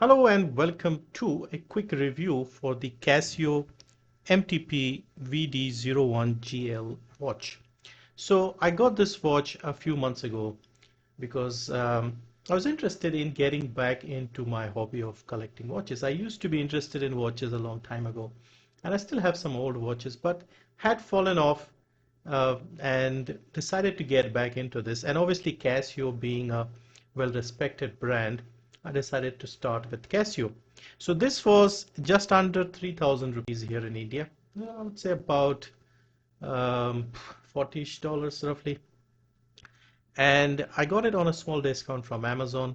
Hello and welcome to a quick review for the Casio MTP-VD01GL watch. So I got this watch a few months ago because I was interested in getting back into my hobby of collecting watches. I used to be interested in watches a long time ago, and I still have some old watches, but had fallen off and decided to get back into this. And obviously, Casio being a well-respected brand, I decided to start with Casio. So this was just under 3,000 rupees here in India. I would say about $40-ish roughly. And I got it on a small discount from Amazon.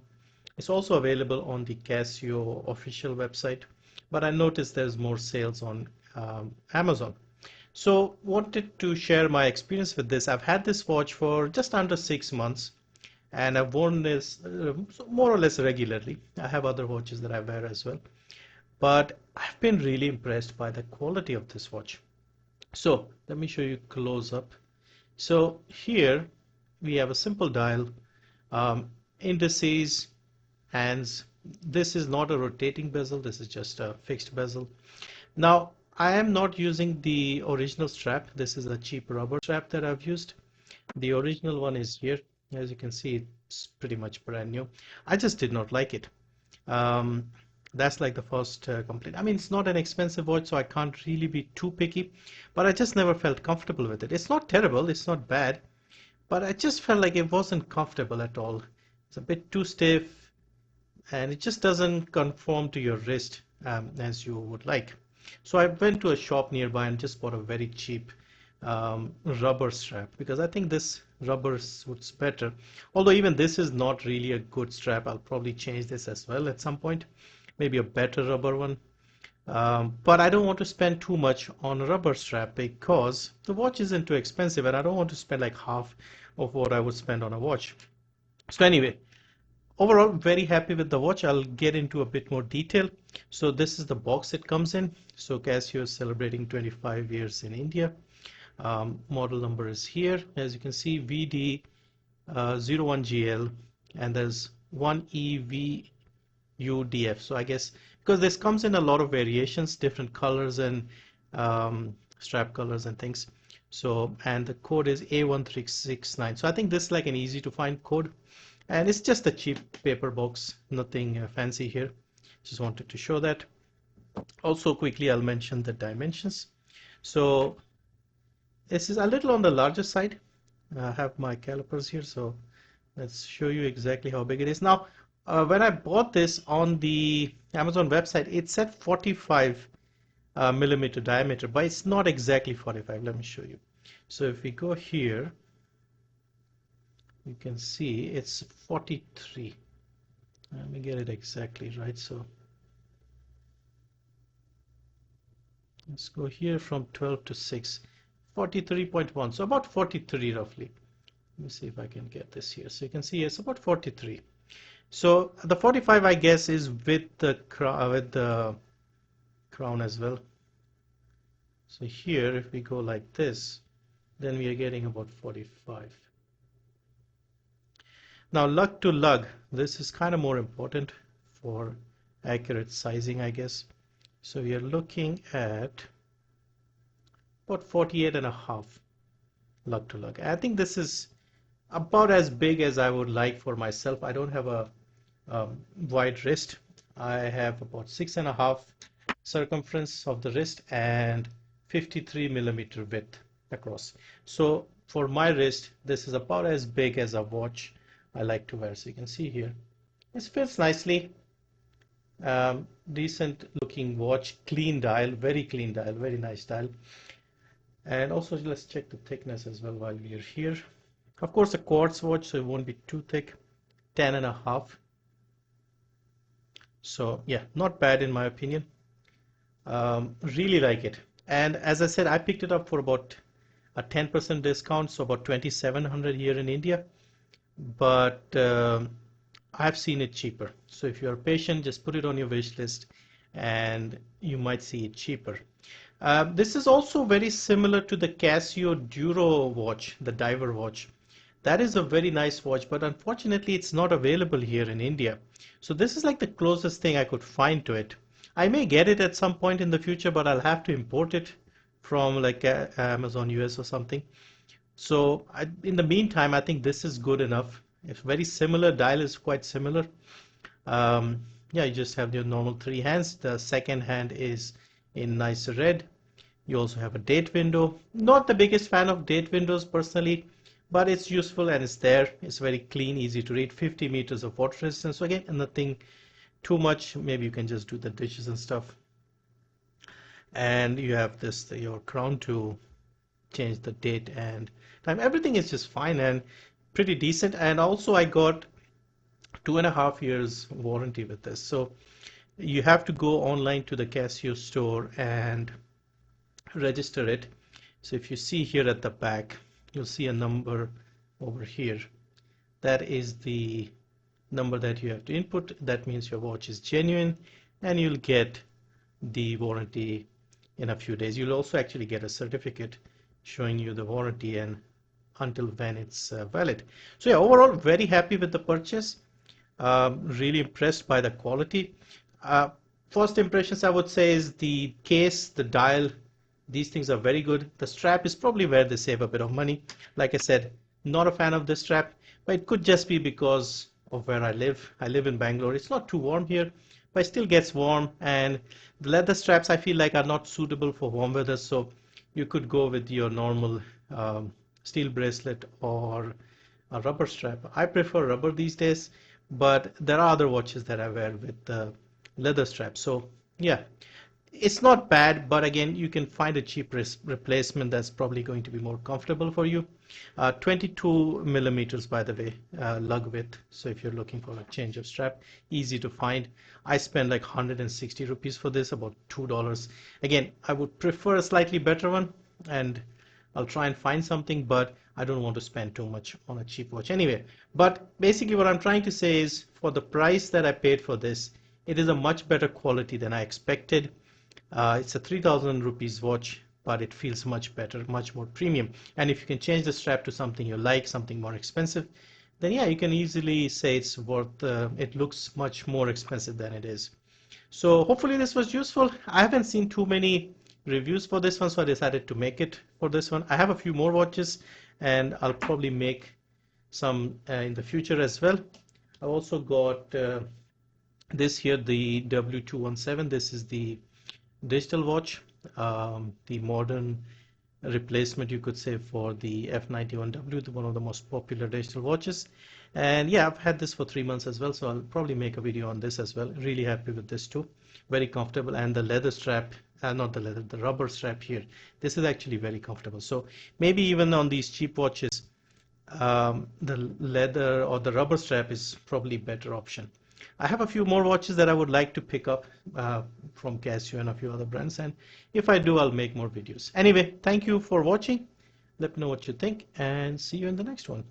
It's also available on the Casio official website, but I noticed there's more sales on Amazon. So wanted to share my experience with this. I've had this watch for just under 6 months and I've worn this more or less regularly. I have other watches that I wear as well, but I've been really impressed by the quality of this watch. So let me show you close up. So here we have a simple dial, indices, hands. This is not a rotating bezel, this is just a fixed bezel. Now I am not using the original strap. This is a cheap rubber strap that I've used. The original one is here. As you can see, it's pretty much brand new. I just did not like it. Um, that's like the first complaint. I mean, it's not an expensive watch, so I can't really be too picky, but I just never felt comfortable with it. It's not terrible, it's not bad, but I just felt like it wasn't comfortable at all. It's a bit too stiff, and it just doesn't conform to your wrist as you would like. So I went to a shop nearby and just bought a very cheap rubber strap because I think this rubber suits better. Although even this is not really a good strap. I'll probably change this as well at some point. Maybe a better rubber one. But I don't want to spend too much on a rubber strap because the watch isn't too expensive and I don't want to spend like half of what I would spend on a watch. So anyway, overall very happy with the watch. I'll get into a bit more detail. So this is the box it comes in. So Casio is celebrating 25 years in India. Model number is here, as you can see, VD01GL, and there's 1EVUDF. So I guess because this comes in a lot of variations, different colors and strap colors and things. So, and the code is A1369. So I think this is like an easy to find code, and it's just a cheap paper box, nothing fancy here. Just wanted to show that. Also quickly I'll mention the dimensions. So this is a little on the larger side. I have my calipers here, so let's show you exactly how big it is. Now, when I bought this on the Amazon website, it said 45 millimeter diameter, but it's not exactly 45. Let me show you. So if we go here, you can see it's 43. Let me get it exactly right. So let's go here from 12 to 6. 43.1, so about 43 roughly. Let me see if I can get this here. So you can see it's about 43. So the 45, I guess, is with the crown as well. So here, if we go like this, then we are getting about 45. Now, lug to lug, this is kind of more important for accurate sizing, I guess. So we are looking at about 48.5 lug to lug. I think this is about as big as I would like for myself. I don't have a wide wrist. I have about 6.5 circumference of the wrist and 53 millimeter width across. So for my wrist, this is about as big as a watch I like to wear. So you can see here, this fits nicely. Decent looking watch, clean dial, very nice dial. And also let's check the thickness as well while we are here. Of course, a quartz watch, so it won't be too thick. 10.5. So yeah, not bad in my opinion. Really like it. And as I said, I picked it up for about a 10% discount, so about 2,700 here in India. But I've seen it cheaper. So if you're patient, just put it on your wish list and you might see it cheaper. This is also very similar to the Casio Duro watch, the diver watch That is a very nice watch, but unfortunately it's not available here in India. So this is like the closest thing I could find to it. I may get it at some point in the future, but I'll have to import it from like Amazon US or something. So in the meantime, I think this is good enough. It's very similar. Dial is quite similar. Um, yeah, you just have your normal three hands. The second hand is in nice red. You also have a date window. Not the biggest fan of date windows personally, but it's useful and it's there. It's very clean, easy to read. 50 meters of water resistance. So again, nothing too much. Maybe you can just do the dishes and stuff. And you have this your crown to change the date and time. Everything is just fine and pretty decent. And also I got 2.5 years warranty with this. So you have to go online to the Casio store and register it. So if you see here at the back, you'll see a number over here. That is the number that you have to input. That means your watch is genuine and you'll get the warranty in a few days. You'll also actually get a certificate showing you the warranty and until when it's valid. So yeah, overall very happy with the purchase. Really impressed by the quality. First impressions I would say is the case, the dial, these things are very good. The strap is probably where they save a bit of money. Like I said, not a fan of this strap, but it could just be because of where I live. I live in Bangalore. It's not too warm here, but it still gets warm. And the leather straps I feel like are not suitable for warm weather. So you could go with your normal steel bracelet or a rubber strap. I prefer rubber these days, but there are other watches that I wear with the leather strap. So yeah, it's not bad, but again, you can find a cheap replacement that's probably going to be more comfortable for you. 22 millimeters, by the way, lug width. So if you're looking for a change of strap, easy to find. I spent like 160 rupees for this, about $2. Again, I would prefer a slightly better one, and I'll try and find something, but I don't want to spend too much on a cheap watch anyway. But basically what I'm trying to say is for the price that I paid for this, it is a much better quality than I expected. It's a 3000 rupees watch, but it feels much better, much more premium. And if you can change the strap to something you like, something more expensive, then yeah, you can easily say it's worth, it looks much more expensive than it is. So hopefully this was useful. I haven't seen too many reviews for this one, so I decided to make it for this one. I have a few more watches and I'll probably make some in the future as well. I also got this here, the W217. This is the digital watch, the modern replacement you could say for the F91W, one of the most popular digital watches. And yeah, I've had this for 3 months as well, so I'll probably make a video on this as well. Really happy with this too, very comfortable. And the leather strap, not the leather, the rubber strap here, this is actually very comfortable. So maybe even on these cheap watches, the leather or the rubber strap is probably better option. I have a few more watches that I would like to pick up from Casio and a few other brands, and if I do, I'll make more videos. Anyway, thank you for watching. Let me know what you think and see you in the next one.